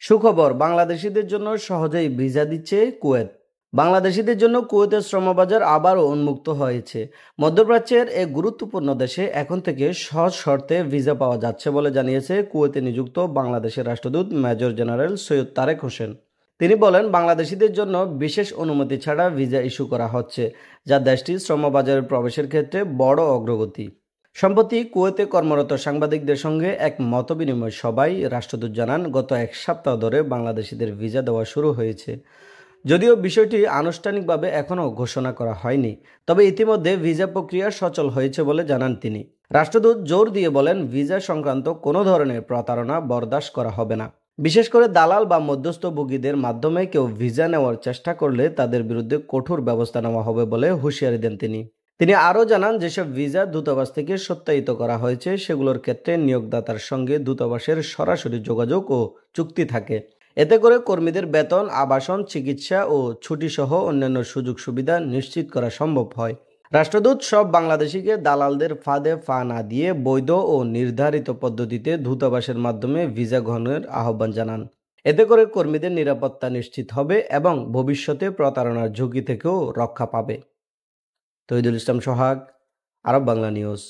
সুখবর, বাংলাদেশিদের জন্য সহজেই ভিসা দিচ্ছে কুয়েত। বাংলাদেশিদের জন্য কুয়েতের শ্রমবাজার আবারও উন্মুক্ত হয়েছে। মধ্যপ্রাচ্যের এক গুরুত্বপূর্ণ দেশে এখন থেকে সহজ শর্তে ভিসা পাওয়া যাচ্ছে বলে জানিয়েছে কুয়েতে নিযুক্ত বাংলাদেশের রাষ্ট্রদূত মেজর জেনারেল সৈয়দ তারেক হোসেন। তিনি বলেন, বাংলাদেশিদের জন্য বিশেষ অনুমতি ছাড়া ভিসা ইস্যু করা হচ্ছে, যা দেশটির শ্রমবাজারে প্রবেশের ক্ষেত্রে বড় অগ্রগতি। সম্প্রতি কুয়েতে কর্মরত সাংবাদিকদের সঙ্গে এক মতবিনিময় সভায় রাষ্ট্রদূত জানান, গত এক সপ্তাহ ধরে বাংলাদেশিদের ভিসা দেওয়া শুরু হয়েছে। যদিও বিষয়টি আনুষ্ঠানিকভাবে এখনও ঘোষণা করা হয়নি, তবে ইতিমধ্যে ভিসা প্রক্রিয়া সচল হয়েছে বলে জানান তিনি। রাষ্ট্রদূত জোর দিয়ে বলেন, ভিসা সংক্রান্ত কোনো ধরনের প্রতারণা বরদাস্ত করা হবে না। বিশেষ করে দালাল বা মধ্যস্থভোগীদের মাধ্যমে কেউ ভিসা নেওয়ার চেষ্টা করলে তাদের বিরুদ্ধে কঠোর ব্যবস্থা নেওয়া হবে বলে হুঁশিয়ারি দেন তিনি। তিনি আরও জানান, যেসব ভিসা দূতাবাস থেকে সত্যায়িত করা হয়েছে সেগুলোর ক্ষেত্রে নিয়োগদাতার সঙ্গে দূতাবাসের সরাসরি যোগাযোগ ও চুক্তি থাকে। এতে করে কর্মীদের বেতন, আবাসন, চিকিৎসা ও ছুটিসহ অন্যান্য সুযোগ সুবিধা নিশ্চিত করা সম্ভব হয়। রাষ্ট্রদূত সব বাংলাদেশিকে দালালদের ফাঁদে পা না দিয়ে বৈধ ও নির্ধারিত পদ্ধতিতে দূতাবাসের মাধ্যমে ভিসা গ্রহণের আহ্বান জানান। এতে করে কর্মীদের নিরাপত্তা নিশ্চিত হবে এবং ভবিষ্যতে প্রতারণার ঝুঁকি থেকেও রক্ষা পাবে। তৌহিদুল ইসলাম সোহাগ, আরব বাংলা নিউজ।